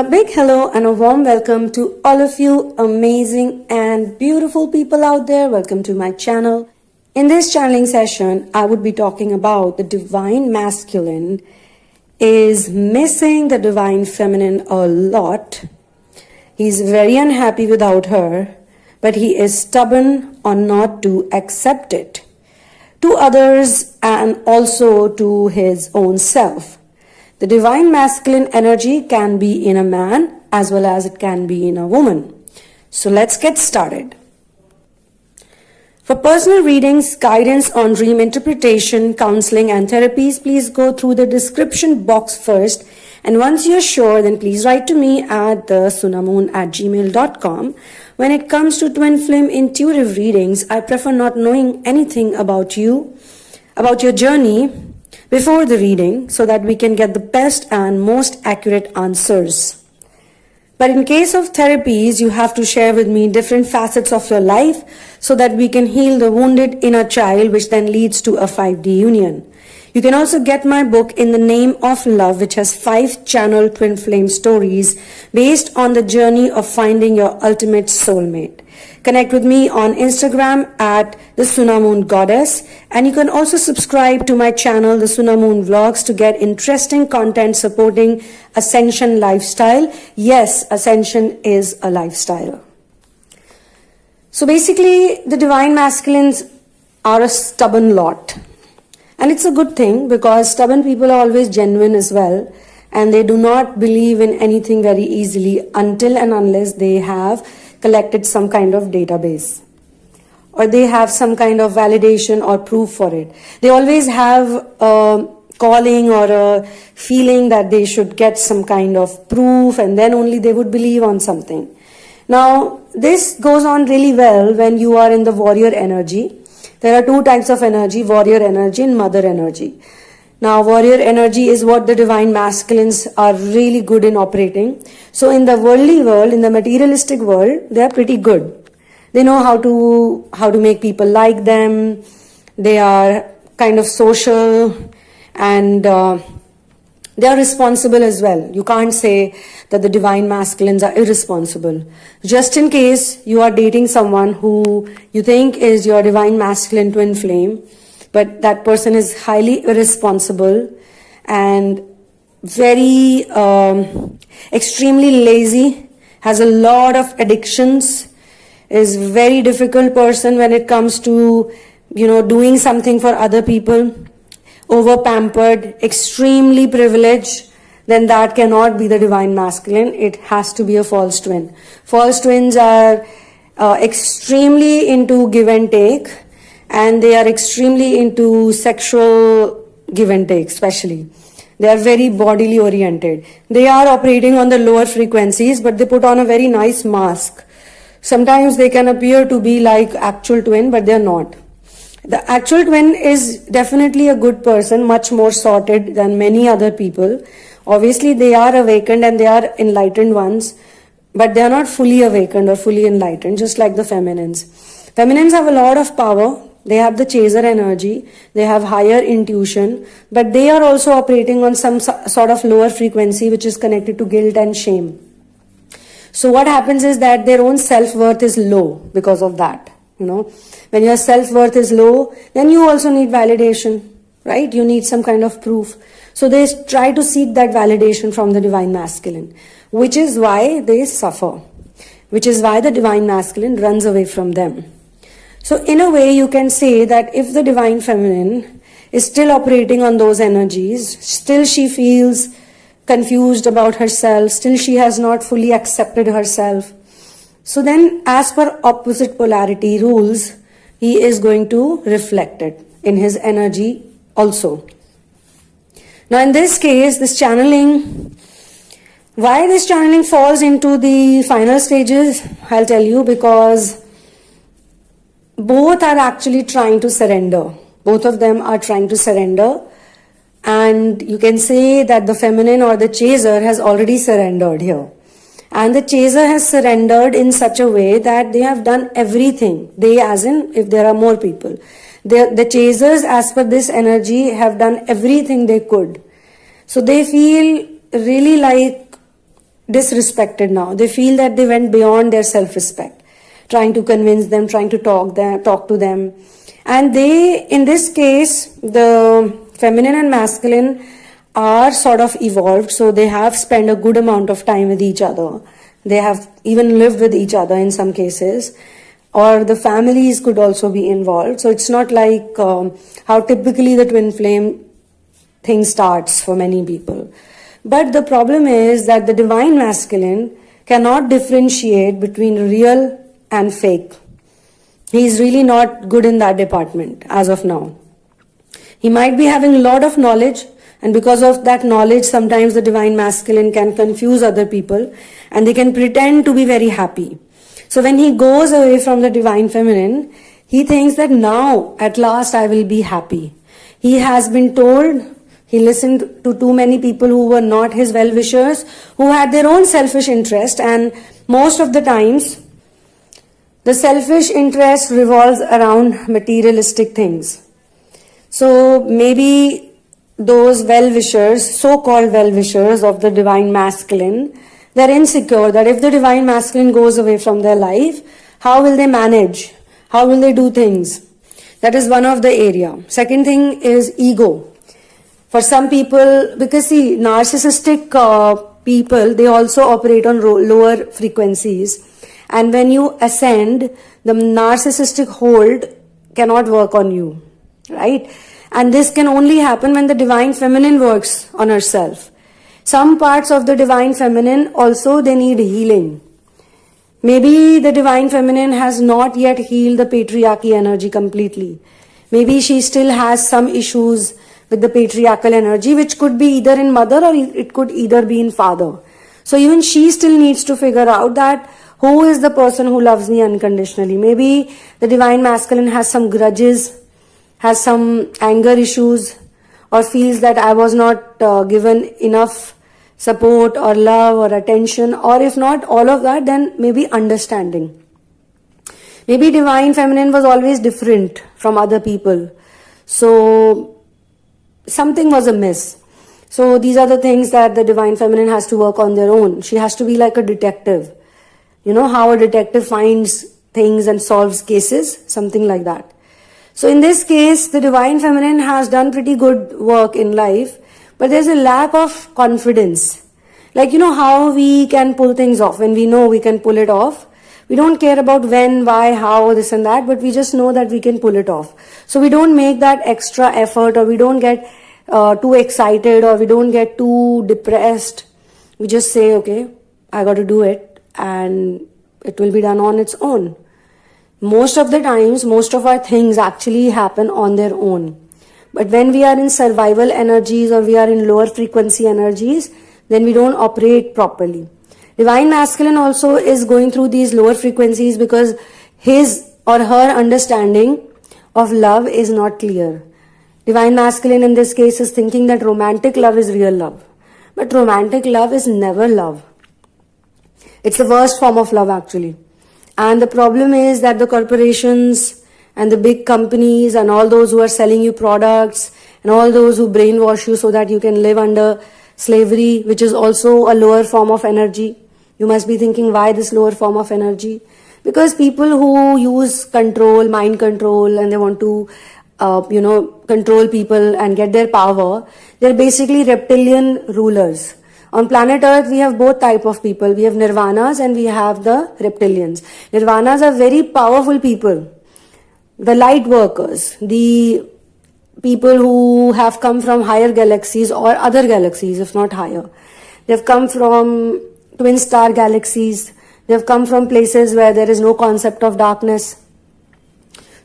A big hello and a warm welcome to all of you amazing and beautiful people out there. Welcome to my channel. In this channeling session, I would be talking about the divine masculine is missing the divine feminine a lot. He's very unhappy without her, but he is stubborn on not to accept it to others and also to his own self. The divine masculine energy can be in a man as well as it can be in a woman. So let's get started. For personal readings, guidance on dream interpretation, counseling and therapies, please go through the description box first. And once you're sure, then please write to me at the sunamoon@gmail.com. When it comes to Twinflame intuitive readings, I prefer not knowing anything about you, about your journey, before the reading so that we can get the best and most accurate answers. But in case of therapies, you have to share with me different facets of your life so that we can heal the wounded inner child, which then leads to a 5D union. You can also get my book In the Name of Love, which has 5 channel twin flame stories based on the journey of finding your ultimate soulmate. Connect with me on Instagram at the Sunamoon Goddess, and you can also subscribe to my channel, the Sunamoon Vlogs, to get interesting content supporting Ascension lifestyle. Yes, Ascension is a lifestyle. So basically, the divine masculines are a stubborn lot. And it's a good thing because stubborn people are always genuine as well, and they do not believe in anything very easily until and unless they have collected some kind of database or they have some kind of validation or proof for it. They always have a calling or a feeling that they should get some kind of proof, and then only they would believe on something. Now, this goes on really well when you are in the warrior energy. There are 2 types of energy, warrior energy and mother energy. Now, warrior energy is what the divine masculines are really good in operating. So in the worldly world, in the materialistic world, they are pretty good. They know how to make people like them. They are kind of social, and they are responsible as well. You can't say that the divine masculines are irresponsible. Just in case you are dating someone who you think is your divine masculine twin flame, but that person is highly irresponsible and very extremely lazy, has a lot of addictions, is very difficult person when it comes to, doing something for other people, over pampered, extremely privileged, then that cannot be the divine masculine. It has to be a false twin. False twins are extremely into give and take, and they are extremely into sexual give and take especially. They are very bodily oriented. They are operating on the lower frequencies, but they put on a very nice mask. Sometimes they can appear to be like actual twin, but they are not. The actual twin is definitely a good person, much more sorted than many other people. Obviously, they are awakened and they are enlightened ones, but they are not fully awakened or fully enlightened, just like the feminines. Feminines have a lot of power. They have the chaser energy. They have higher intuition, but they are also operating on some sort of lower frequency, which is connected to guilt and shame. So what happens is that their own self-worth is low because of that. When your self-worth is low, then you also need validation, right? You need some kind of proof. So they try to seek that validation from the divine masculine, which is why they suffer, which is why the divine masculine runs away from them. So in a way, you can say that if the divine feminine is still operating on those energies, still she feels confused about herself, still she has not fully accepted herself, so then as per opposite polarity rules, he is going to reflect it in his energy also. Now in this case, this channeling, why this channeling falls into the final stages, I'll tell you, because both are actually trying to surrender. Both of them are trying to surrender, and you can say that the feminine or the chaser has already surrendered here. And the chaser has surrendered in such a way that they have done everything. They, as in, if there are more people. The chasers, as per this energy, have done everything they could. So they feel really like disrespected now. They feel that they went beyond their self-respect, trying to convince them, trying to talk to them. And they, in this case, the feminine and masculine are sort of evolved, so they have spent a good amount of time with each other. They have even lived with each other in some cases, or the families could also be involved. So it's not like how typically the twin flame thing starts for many people. But the problem is that the divine masculine cannot differentiate between real and fake. He is really not good in that department as of now. He might be having a lot of knowledge, and because of that knowledge, sometimes the divine masculine can confuse other people and they can pretend to be very happy. So when he goes away from the divine feminine, he thinks that now at last I will be happy. He has been told, he listened to too many people who were not his well-wishers, who had their own selfish interest, and most of the times the selfish interest revolves around materialistic things. So maybe those well-wishers, so-called well-wishers of the divine masculine, they're insecure that if the divine masculine goes away from their life, how will they manage? How will they do things? That is one of the area. Second thing is ego. For some people, because see, narcissistic people, they also operate on lower frequencies. And when you ascend, the narcissistic hold cannot work on you, right? And this can only happen when the divine feminine works on herself. Some parts of the divine feminine also, they need healing. Maybe the divine feminine has not yet healed the patriarchy energy completely. Maybe she still has some issues with the patriarchal energy, which could be either in mother or it could either be in father. So even she still needs to figure out that who is the person who loves me unconditionally. Maybe the divine masculine has some grudges, has some anger issues, or feels that I was not given enough support or love or attention, or if not all of that, then maybe understanding. Maybe divine feminine was always different from other people. So something was amiss. So these are the things that the divine feminine has to work on their own. She has to be like a detective. You know how a detective finds things and solves cases? Something like that. So in this case, the divine feminine has done pretty good work in life, but there's a lack of confidence. Like, you know how we can pull things off. When we know we can pull it off, we don't care about when, why, how, this and that, but we just know that we can pull it off. So we don't make that extra effort, or we don't get too excited, or we don't get too depressed. We just say, okay, I got to do it, and it will be done on its own. Most of the times, most of our things actually happen on their own. But when we are in survival energies or we are in lower frequency energies, then we don't operate properly. Divine masculine also is going through these lower frequencies because his or her understanding of love is not clear. Divine masculine in this case is thinking that romantic love is real love. But romantic love is never love. It's the worst form of love actually. And the problem is that the corporations and the big companies and all those who are selling you products and all those who brainwash you so that you can live under slavery, which is also a lower form of energy. You must be thinking, why this lower form of energy? Because people who use control, mind control, and they want to, control people and get their power, they're basically reptilian rulers. On planet Earth, we have both type of people. We have nirvanas and we have the reptilians. Nirvanas are very powerful people. The light workers, the people who have come from higher galaxies or other galaxies, if not higher. They've come from twin star galaxies. They've come from places where there is no concept of darkness.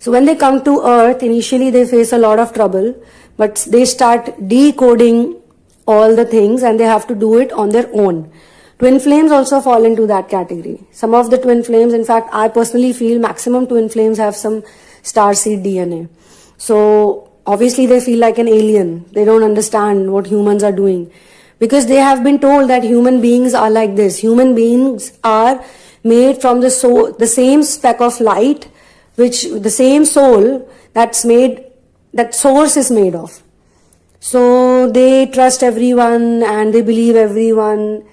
So when they come to Earth, initially they face a lot of trouble, but they start decoding all the things and they have to do it on their own. Twin flames also fall into that category. Some of the twin flames, in fact, I personally feel maximum twin flames have some starseed DNA. So obviously they feel like an alien. They don't understand what humans are doing because they have been told that human beings are like this. Human beings are made from the same speck of light, which the same soul that source is made of. So they trust everyone and they believe everyone.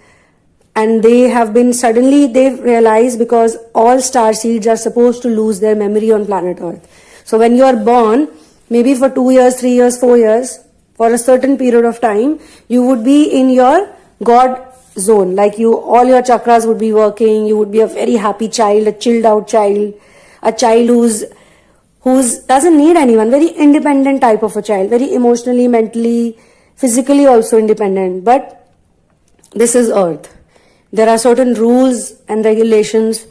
and they've realized, because all star seeds are supposed to lose their memory on planet Earth. So when you are born, maybe for 2 years, 3 years, 4 years, for a certain period of time, you would be in your God zone. Like all your chakras would be working, you would be a very happy child, a chilled out child, a child who's doesn't need anyone, very independent type of a child, very emotionally, mentally, physically also independent. But this is Earth. There are certain rules and regulations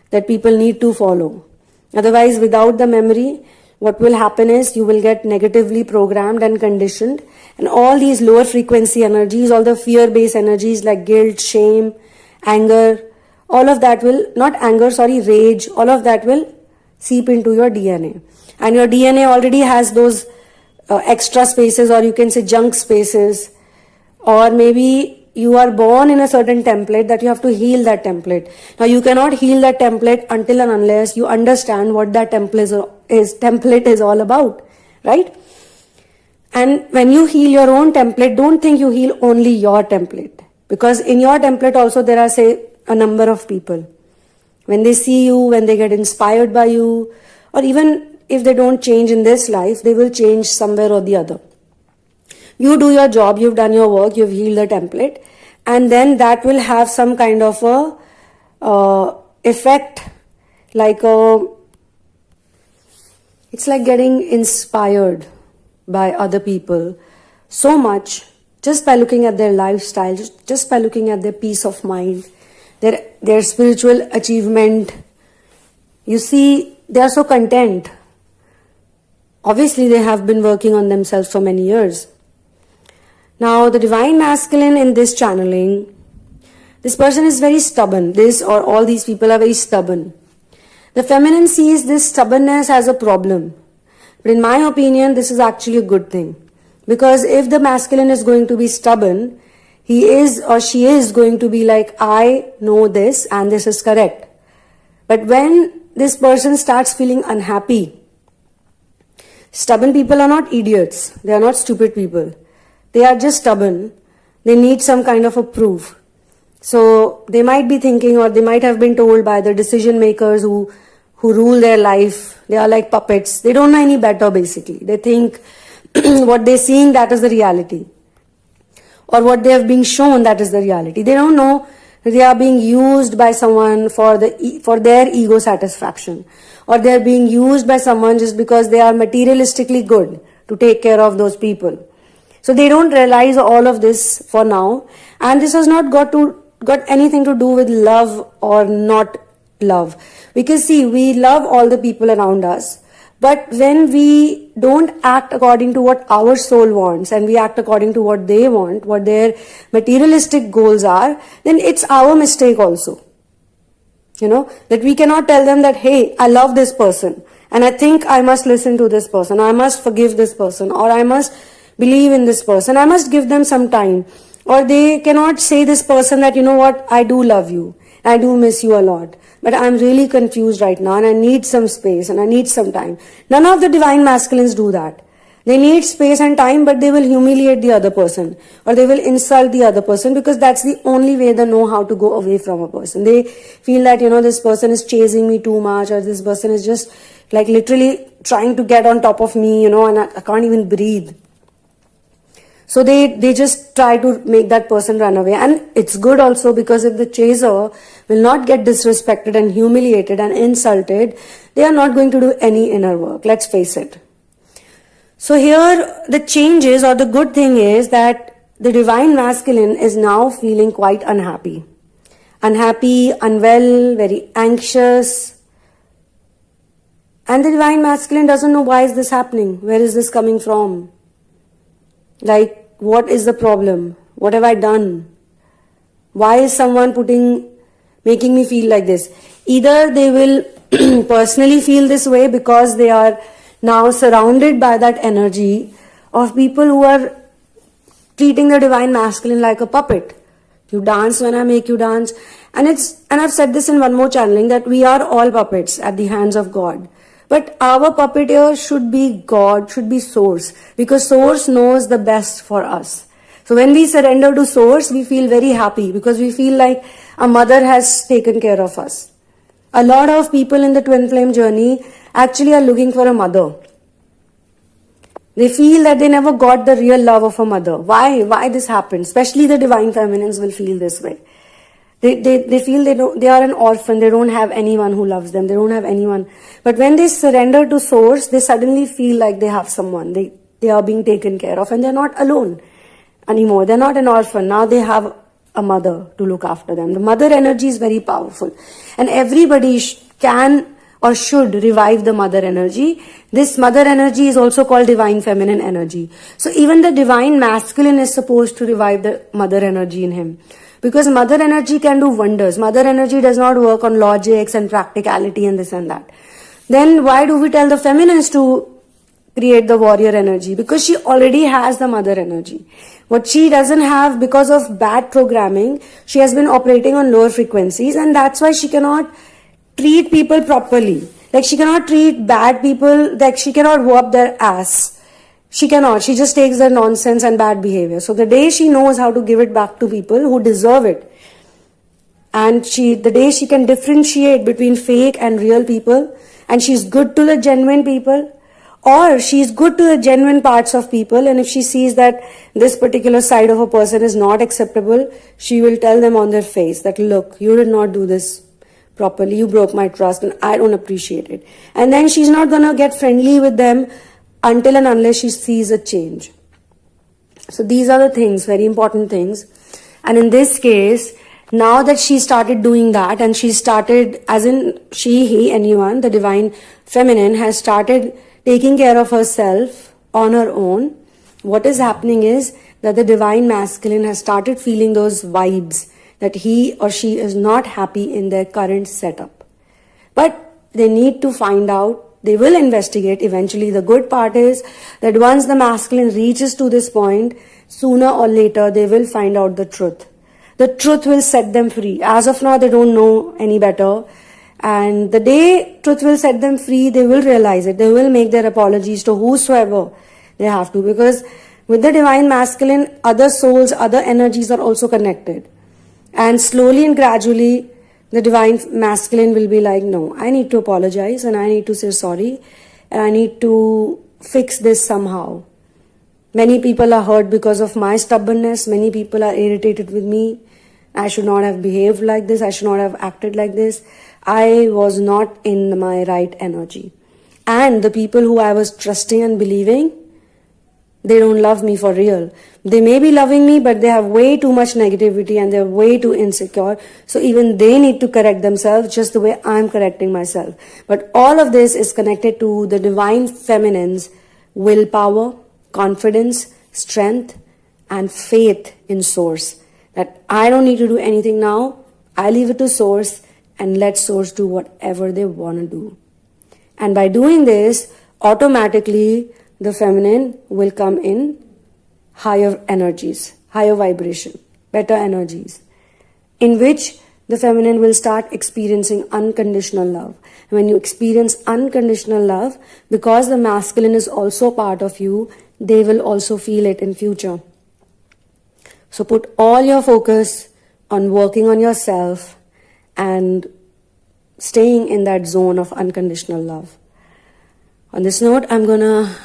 that people need to follow. Otherwise, without the memory, what will happen is you will get negatively programmed and conditioned, and all these lower frequency energies, all the fear-based energies like guilt, shame, anger, all of that will, not anger, sorry, rage, all of that will seep into your DNA. And your DNA already has those extra spaces, or you can say junk spaces, or maybe you are born in a certain template that you have to heal that template. Now you cannot heal that template until and unless you understand what that template is all about, right? And when you heal your own template, don't think you heal only your template, because in your template also there are, say, a number of people. When they see you, when they get inspired by you, or even if they don't change in this life, they will change somewhere or the other. You do your job, you've done your work, you've healed the template, and then that will have some kind of a effect, like it's like getting inspired by other people so much just by looking at their lifestyle, just by looking at their peace of mind, their spiritual achievement. You see, they are so content. Obviously, they have been working on themselves for many years. Now, the Divine Masculine in this channeling, this person is very stubborn. This or all these people are very stubborn. The Feminine sees this stubbornness as a problem. But in my opinion, this is actually a good thing. Because if the Masculine is going to be stubborn, he is or she is going to be like, I know this and this is correct. But when this person starts feeling unhappy, stubborn people are not idiots. They are not stupid people. They are just stubborn. They need some kind of a proof. So they might be thinking, or they might have been told by the decision makers who rule their life, they are like puppets. They don't know any better, basically. They think what they're seeing, that is the reality. Or what they have been shown, that is the reality. They don't know that they are being used by someone for their ego satisfaction. Or they are being used by someone just because they are materialistically good to take care of those people. So they don't realize all of this for now, and this has not got anything to do with love or not love. Because see, we love all the people around us, but when we don't act according to what our soul wants, and we act according to what they want, what their materialistic goals are, then it's our mistake also. That we cannot tell them that, hey, I love this person, and I think I must listen to this person, I must forgive this person, or I must believe in this person, I must give them some time. Or they cannot say this person that, you know what, I do love you, I do miss you a lot, but I'm really confused right now and I need some space and I need some time. None of the Divine Masculines do that. They need space and time, but they will humiliate the other person, or they will insult the other person, because that's the only way they know how to go away from a person. They feel that, this person is chasing me too much, or this person is just like literally trying to get on top of me, and I can't even breathe. So they just try to make that person run away. And it's good also, because if the chaser will not get disrespected and humiliated and insulted, they are not going to do any inner work. Let's face it. So here the change is, or the good thing is, that the Divine Masculine is now feeling quite unhappy. Unhappy, unwell, very anxious. And the Divine Masculine doesn't know why is this happening. Where is this coming from? Like, what is the problem? What have I done? Why is someone making me feel like this? Either they will personally feel this way because they are now surrounded by that energy of people who are treating the Divine Masculine like a puppet. You dance when I make you dance. And I've said this in one more channeling, that we are all puppets at the hands of God. But our puppeteer should be God, should be Source, because Source knows the best for us. So when we surrender to source, we feel very happy because we feel like a mother has taken care of us. A lot of people in the twin flame journey actually are looking for a mother. They feel that they never got the real love of a mother. Why this happened? Especially the divine feminines will feel this way. They feel they are an orphan. They don't have anyone who loves them. They don't have anyone. But when they surrender to source, they suddenly feel like they have someone. They are being taken care of and they're not alone anymore. They're not an orphan. Now they have a mother to look after them. The mother energy is very powerful. And everybody can or should revive the mother energy. This mother energy is also called divine feminine energy. So even the divine masculine is supposed to revive the mother energy in him. Because mother energy can do wonders. Mother energy does not work on logics and practicality and this and that. Then why do we tell the feminines to create the warrior energy? Because she already has the mother energy. What she doesn't have because of bad programming, she has been operating on lower frequencies, and that's why she cannot treat people properly. Like she cannot treat bad people, like she cannot whoop their ass. She cannot. She just takes their nonsense and bad behavior. So the day she knows how to give it back to people who deserve it, and the day she can differentiate between fake and real people, and she's good to the genuine people, or she's good to the genuine parts of people, and if she sees that this particular side of a person is not acceptable, she will tell them on their face that, look, you did not do this properly, you broke my trust and I don't appreciate it. And then she's not going to get friendly with them until and unless she sees a change. So these are the things, very important things. And in this case, now that she started doing that, and she started, as in she, he, anyone, the divine feminine has started taking care of herself on her own, what is happening is that the divine masculine has started feeling those vibes that he or she is not happy in their current setup. But they need to find out. They will investigate eventually. The good part is that once the masculine reaches to this point, sooner or later they will find out the truth. The truth will set them free. As of now, they don't know any better. And the day truth will set them free, they will realize it. They will make their apologies to whosoever they have to. Because with the divine masculine, other souls, other energies are also connected. And slowly and gradually, the divine masculine will be like, no, I need to apologize and I need to say sorry and I need to fix this somehow. Many people are hurt because of my stubbornness. Many people are irritated with me. I should not have behaved like this. I should not have acted like this. I was not in my right energy. And the people who I was trusting and believing, they don't love me for real. They may be loving me, but they have way too much negativity and they're way too insecure. So even they need to correct themselves just the way I'm correcting myself. But all of this is connected to the divine feminine's willpower, confidence, strength, and faith in source. That I don't need to do anything now. I leave it to source and let source do whatever they want to do. And by doing this, automatically the feminine will come in higher energies, higher vibration, better energies, in which the feminine will start experiencing unconditional love. And when you experience unconditional love, because the masculine is also part of you, they will also feel it in future. So put all your focus on working on yourself and staying in that zone of unconditional love. On this note, I'm going to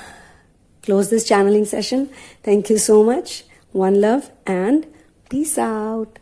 close this channeling session. Thank you so much. One love and peace out.